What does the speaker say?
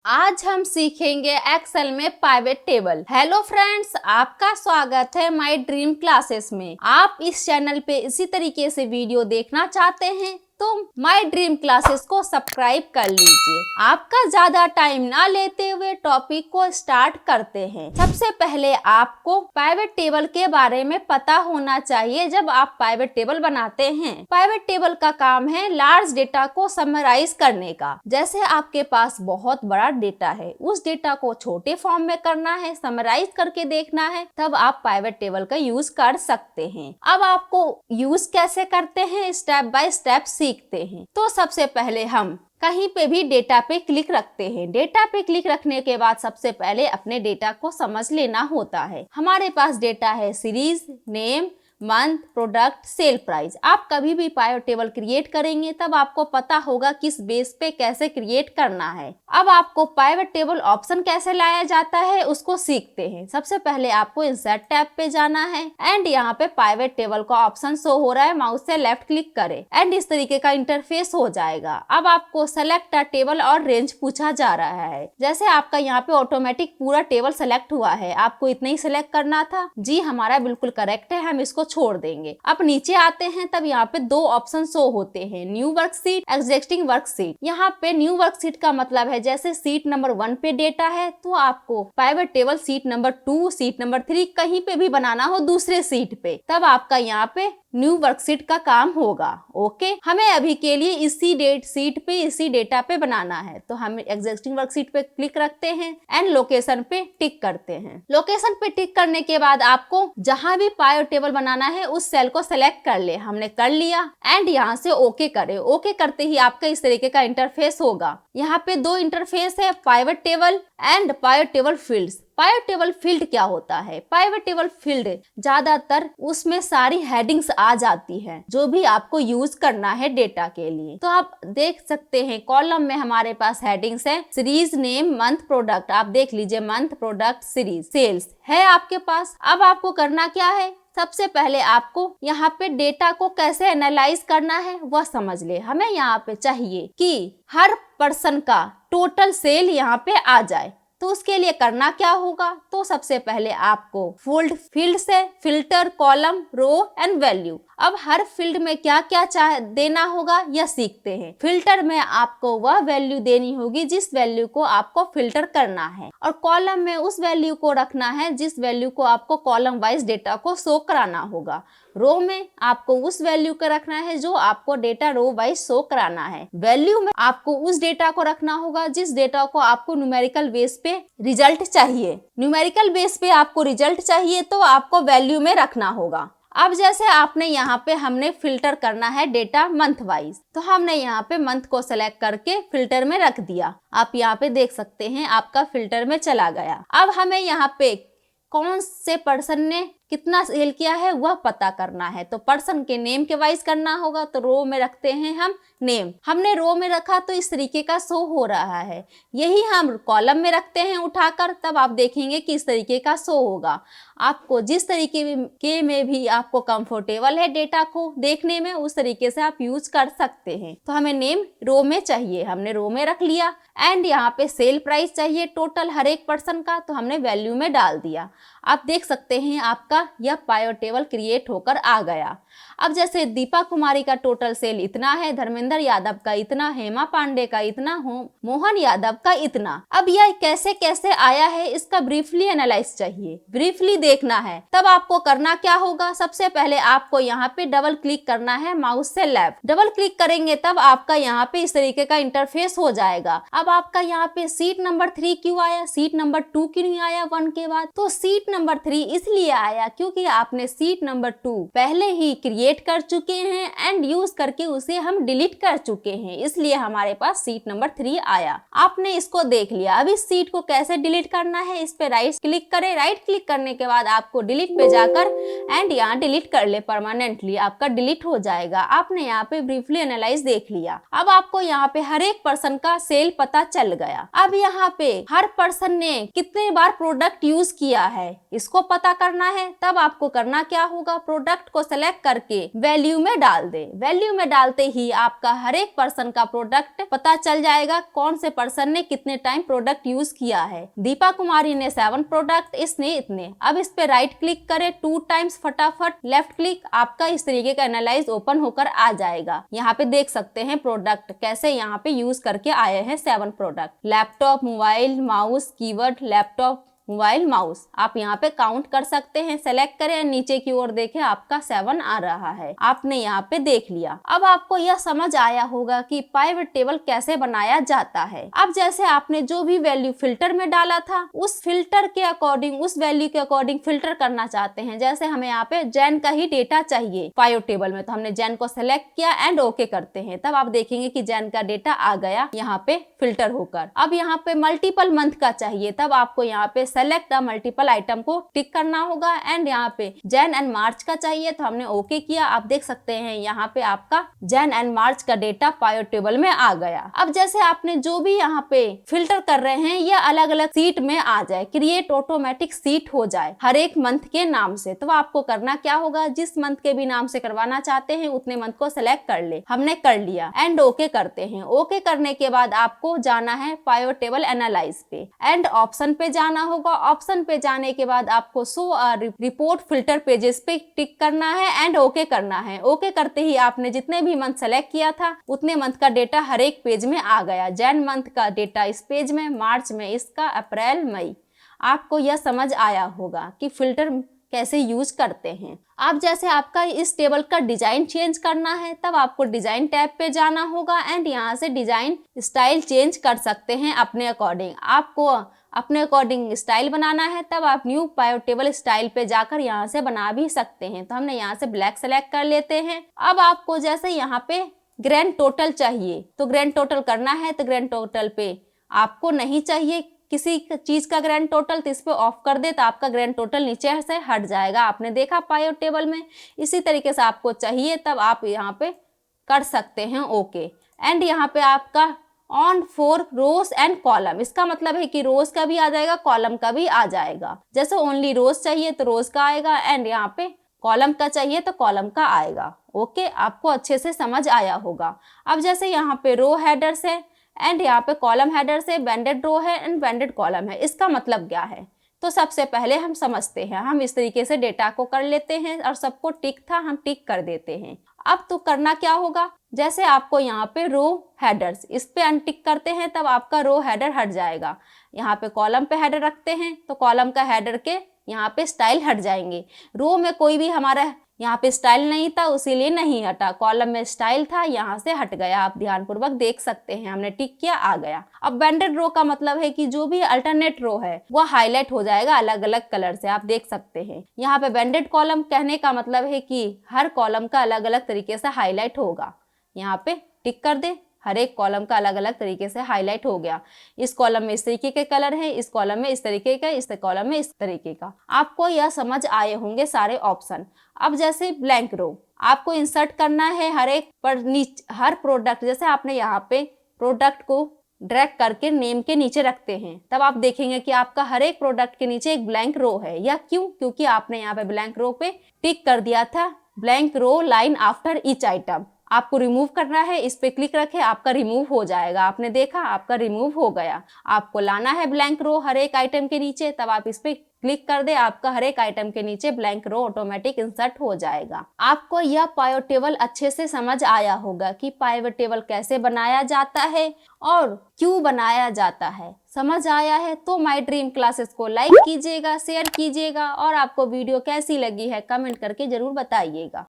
आज हम सीखेंगे एक्सेल में पाइवेट टेबल। हेलो फ्रेंड्स, आपका स्वागत है माय ड्रीम क्लासेस में। आप इस चैनल पे इसी तरीके से वीडियो देखना चाहते हैं तो माय ड्रीम क्लासेस को सब्सक्राइब कर लीजिए। आपका ज्यादा टाइम ना लेते हुए टॉपिक को स्टार्ट करते हैं। सबसे पहले आपको पाइवेट टेबल के बारे में पता होना चाहिए। जब आप पाइवेट टेबल बनाते हैं, पाइवेट टेबल का काम है लार्ज डेटा को समराइज करने का। जैसे आपके पास बहुत बड़ा डेटा है, उस डेटा को छोटे फॉर्म में करना है, समराइज करके देखना है, तब आप पाइवेट टेबल का यूज कर सकते हैं। अब आपको यूज कैसे करते हैं, स्टेप बाय स्टेप सीखते हैं। तो सबसे पहले हम कहीं पे भी डेटा पे क्लिक रखते हैं। डेटा पे क्लिक रखने के बाद सबसे पहले अपने डेटा को समझ लेना होता है। हमारे पास डेटा है series, name, month, product, sale price. आप कभी भी पाइवेट टेबल क्रिएट करेंगे तब आपको पता होगा किस बेस पे कैसे क्रिएट करना है। अब आपको पाइवेट टेबल ऑप्शन कैसे लाया जाता है उसको सीखते हैं। सबसे पहले आपको इंसर्ट टैब पे जाना है एंड यहाँ पे पाइवेट टेबल का ऑप्शन शो हो रहा है। माउस से लेफ्ट क्लिक करें एंड इस तरीके का इंटरफेस हो जाएगा। अब आपको सेलेक्ट अ टेबल और रेंज पूछा जा रहा है। जैसे आपका यहाँ पे ऑटोमेटिक पूरा टेबल सेलेक्ट हुआ है, आपको इतना ही सिलेक्ट करना था। जी हमारा बिल्कुल करेक्ट है, हम इसको छोड़ देंगे। अब नीचे आते हैं तब यहाँ पे दो ऑप्शन शो होते हैं, न्यू वर्कशीट, एग्जिस्टिंग वर्कशीट। यहाँ पे न्यू वर्कशीट का मतलब है जैसे सीट नंबर 1 पे डेटा है तो आपको pivot table sheet number 2, sheet number 3 कहीं पे भी बनाना हो दूसरे सीट पे, तब आपका यहाँ पे न्यू वर्कशीट का काम होगा। ओके, हमें अभी के लिए इसी डेट सीट पे इसी डेटा पे बनाना है तो हम एग्जिस्टिंग वर्कशीट पे क्लिक रखते हैं एंड लोकेशन पे टिक करते हैं। लोकेशन पे टिक करने के बाद आपको जहां भी पाइवेट टेबल बनाना है उस सेल को सेलेक्ट कर ले। हमने कर लिया एंड यहाँ से ओके करें। ओके करते ही आपका इस तरीके का इंटरफेस होगा। यहाँ पे दो इंटरफेस है, pivot table and pivot table fields. Pivot table field क्या होता है? पाइवेट टेबल फील्ड ज्यादातर उसमें सारी हेडिंग्स आ जाती हैं जो भी आपको यूज करना है डेटा के लिए। तो आप देख सकते हैं कॉलम में हमारे पास हेडिंग्स है, सीरीज, नेम, मंथ, प्रोडक्ट। आप देख लीजिए मंथ, प्रोडक्ट, सीरीज, सेल्स है आपके पास। अब आपको करना क्या है, सबसे पहले आपको यहाँ पे डेटा को कैसे एनालाइज करना है वह समझ ले। हमें यहाँ पे चाहिए कि हर पर्सन का टोटल सेल यहाँ पे आ जाए। तो उसके लिए करना क्या होगा, तो सबसे पहले आपको फील्ड से filter, column, row and value. अब हर फील्ड में क्या क्या देना होगा यह सीखते हैं। फिल्टर में आपको वह वैल्यू देनी होगी जिस वैल्यू को आपको फिल्टर करना है, और कॉलम में उस वैल्यू को रखना है जिस वैल्यू को आपको कॉलम वाइज डेटा को शो कराना होगा। रो में आपको उस वैल्यू को रखना है जो आपको डेटा रो वाइज शो कराना है। वैल्यू में आपको उस डेटा को रखना होगा जिस डेटा को आपको न्यूमेरिकल बेस पे रिजल्ट चाहिए। न्यूमेरिकल बेस पे आपको रिजल्ट चाहिए तो आपको वैल्यू में रखना होगा। अब जैसे आपने यहाँ पे हमने फिल्टर करना है डेटा मंथ वाइज, तो हमने यहाँ पे मंथ को सेलेक्ट करके फिल्टर में रख दिया। आप यहाँ पे देख सकते हैं आपका फिल्टर में चला गया। अब हमें यहाँ पे कौन से पर्सन ने कितना सेल किया है वह पता करना है, तो पर्सन के नेम के वाइज करना होगा। तो रो में रखते हैं हम नेम। हमने रो में रखा तो इस तरीके का शो हो रहा है। यही हम कॉलम में रखते हैं उठाकर, तब आप देखेंगे कि इस तरीके का शो होगा। आपको जिस तरीके के में भी आपको कंफर्टेबल है डेटा को देखने में, उस तरीके से आप यूज कर सकते हैं। तो हमें नेम रो में चाहिए, हमने रो में रख लिया एंड यहाँ पे सेल प्राइस चाहिए टोटल हर एक पर्सन का, तो हमने वैल्यू में डाल दिया। आप देख सकते हैं आपका यह पाइवेट टेबल क्रिएट होकर आ गया। अब जैसे दीपा कुमारी का टोटल सेल इतना है, धर्मेंद्र यादव का इतना, हेमा पांडे का इतना, मोहन यादव का इतना। अब यह कैसे कैसे आया है इसका ब्रीफली एनालाइज चाहिए, ब्रीफली देखना है। तब आपको करना क्या होगा, सबसे पहले आपको यहाँ पे डबल क्लिक करना है माउस से लेफ्ट। डबल क्लिक करेंगे तब आपका यहाँ पे इस तरीके का इंटरफेस हो जाएगा। अब आपका यहाँ पे सीट नंबर 3 क्यों आया, सीट नंबर 2 क्यों नहीं आया 1 के बाद? तो सीट नंबर 3 इसलिए आया क्योंकि आपने सीट नंबर 2 पहले ही क्रिएट कर चुके हैं एंड यूज करके उसे हम डिलीट कर चुके हैं, इसलिए हमारे पास सीट नंबर 3 आया। आपने इसको देख लिया। अब इस सीट को कैसे डिलीट करना है, इस पे राइट क्लिक करें। राइट क्लिक करने के बाद आपको डिलीट पे जाकर एंड यहाँ डिलीट कर ले, परमानेंटली आपका डिलीट हो जाएगा। आपने यहाँ पे ब्रीफली एनालाइज देख लिया। अब आपको यहाँ पे हर एक पर्सन का सेल पता चल गया। अब यहाँ पे हर पर्सन ने कितने बार प्रोडक्ट यूज किया है इसको पता करना है। तब आपको करना क्या होगा, प्रोडक्ट को सेलेक्ट करके वैल्यू में डाल दे। वैल्यू में डालते ही आपका हर एक पर्सन का प्रोडक्ट पता चल जाएगा, कौन से पर्सन ने कितने टाइम प्रोडक्ट यूज किया है। दीपा कुमारी ने 7 प्रोडक्ट, इसने इतने। अब इस पे राइट क्लिक करें 2 टाइम्स, फटाफट लेफ्ट क्लिक, आपका इस तरीके का एनालाइज ओपन होकर आ जाएगा। यहाँ पे देख सकते हैं प्रोडक्ट कैसे यहाँ पे यूज करके आए हैं 7 product. Laptop, mobile, mouse, keyboard, laptop, mobile, mouse, आप यहाँ पे काउंट कर सकते हैं। सेलेक्ट करें, नीचे की ओर देखें, आपका 7 आ रहा है। आपने यहाँ पे देख लिया। अब आपको यह समझ आया होगा कि पाइवट टेबल कैसे बनाया जाता है। अब जैसे आपने जो भी वैल्यू फिल्टर में डाला था, उस फिल्टर के अकॉर्डिंग, उस वैल्यू के अकॉर्डिंग फिल्टर करना चाहते हैं। जैसे हमें यहाँ पे जैन का ही डेटा चाहिए पाइवट टेबल में, तो हमने जैन को सेलेक्ट किया एंड ओके करते हैं। तब आप देखेंगे कि जैन का डेटा आ गया यहाँ पे फिल्टर होकर। अब यहाँ पे मल्टीपल मंथ का चाहिए, तब आपको यहाँ पे सेलेक्ट द मल्टीपल आइटम को टिक करना होगा। एंड यहाँ पे जैन एंड मार्च का चाहिए, तो हमने ओके किया। आप देख सकते हैं यहाँ पे आपका जैन एंड मार्च का डेटा पाइवट टेबल में आ गया। अब जैसे आपने जो भी यहाँ पे फिल्टर कर रहे हैं, यह अलग अलग सीट में आ जाए, क्रिएट ऑटोमेटिक सीट हो जाए हर एक मंथ के नाम से। तो आपको करना क्या होगा, जिस मंथ के भी नाम से करवाना चाहते हैं उतने मंथ को सिलेक्ट कर ले। हमने कर लिया एंड ओके करते हैं। ओके करने के बाद आपको जाना है पाइवट टेबल एनालाइज पे एंड ऑप्शन पे जाना होगा। ऑप्शन पे जाने के बाद आपको शो रिपोर्ट फिल्टर पेजेस पे टिक करना है एंड ओके करना है। ओके करते ही आपने जितने भी मंथ सेलेक्ट किया था उतने मंथ का डेटा हर एक पेज में आ गया। जैन मंथ का डेटा इस पेज में, मार्च में इसका, अप्रैल, मई। आपको यह समझ आया होगा कि फिल्टर कैसे यूज करते हैं। अब जैसे आपका इस टेबल का डिजाइन चेंज करना है, तब आपको डिजाइन टैब पे जाना होगा एंड यहाँ से डिजाइन स्टाइल चेंज कर सकते हैं अपने अकॉर्डिंग। आपको अपने अकॉर्डिंग स्टाइल बनाना है, तब आप न्यू पाइवट टेबल स्टाइल पे जाकर यहाँ से बना भी सकते हैं। तो हमने यहाँ से ब्लैक सेलेक्ट कर लेते हैं। अब आपको जैसे यहाँ पे ग्रैंड टोटल चाहिए, तो ग्रैंड टोटल करना है, तो ग्रैंड टोटल पे आपको नहीं चाहिए किसी चीज का ग्रैंड टोटल, तो इस पे ऑफ कर दे तो आपका ग्रैंड टोटल नीचे से हट जाएगा। आपने देखा पाइवट टेबल में। इसी तरीके से आपको चाहिए तब आप यहाँ पे कर सकते हैं ओके। एंड यहाँ पे आपका on for rows and column, इसका मतलब है कि रोज का भी आ जाएगा, कॉलम का भी आ जाएगा। जैसे ओनली रोज चाहिए तो रोज का आएगा एंड यहाँ पे कॉलम का चाहिए तो कॉलम का आएगा। ओके, आपको अच्छे से समझ आया होगा। अब जैसे यहाँ पे रो हेडर्स है एंड यहाँ पे कॉलम हेडर से बैंडेड रो है एंड बैंडेड कॉलम है, इसका मतलब क्या है? तो सबसे पहले हम समझते हैं। हम इस तरीके से डेटा को कर लेते हैं और सबको टिक था, हम टिक कर देते हैं। अब तो करना क्या होगा, जैसे आपको यहाँ पे रो हेडर्स, इस पे अनटिक करते हैं तब आपका रो हेडर हट जाएगा। यहाँ पे कॉलम पे हेडर रखते हैं तो कॉलम का हेडर के यहाँ पे स्टाइल हट जाएंगे। रो में कोई भी हमारा यहाँ पे स्टाइल नहीं था, उसीलिए नहीं हटा। कॉलम में स्टाइल था, यहाँ से हट गया। आप ध्यानपूर्वक देख सकते हैं, हमने टिक किया, आ गया। अब बैंडेड रो का मतलब है कि जो भी अल्टरनेट रो है वो हाईलाइट हो जाएगा अलग अलग कलर से। आप देख सकते हैं यहाँ पे बैंडेड कॉलम कहने का मतलब है कि हर कॉलम का अलग अलग तरीके से हाईलाइट होगा। यहाँ पे टिक कर दे, हर एक कॉलम का अलग अलग तरीके से हाईलाइट हो गया। इस कॉलम में इस तरीके के कलर है, इस कॉलम में इस तरीके का, इस कॉलम में इस तरीके का। आपको यह समझ आए होंगे सारे ऑप्शन। अब जैसे ब्लैंक रो आपको इंसर्ट करना है हर एक पर नीचे, हर प्रोडक्ट, जैसे आपने यहाँ पे प्रोडक्ट को ड्रैग करके नेम के नीचे रखते हैं, तब आप देखेंगे कि आपका हर एक प्रोडक्ट के नीचे एक ब्लैंक रो है। या क्यों? क्योंकि आपने यहाँ पे ब्लैंक रो पे टिक कर दिया था, ब्लैंक रो लाइन आफ्टर ईच आइटम। आपको रिमूव करना है, इस पे क्लिक रखें, आपका रिमूव हो जाएगा। आपने देखा, आपका रिमूव हो गया। आपको लाना है ब्लैंक रो हर एक आइटम के नीचे, तब आप इस पे क्लिक कर दे, आपका हर एक आइटम के नीचे ब्लैंक रो ऑटोमेटिक इंसर्ट हो जाएगा। आपको यह पाइवट टेबल अच्छे से समझ आया होगा कि पाइवट टेबल कैसे बनाया जाता है और क्यों बनाया जाता है। समझ आया है तो माय ड्रीम क्लासेस को लाइक कीजिएगा, शेयर कीजिएगा और आपको वीडियो कैसी लगी है कमेंट करके जरूर बताइएगा।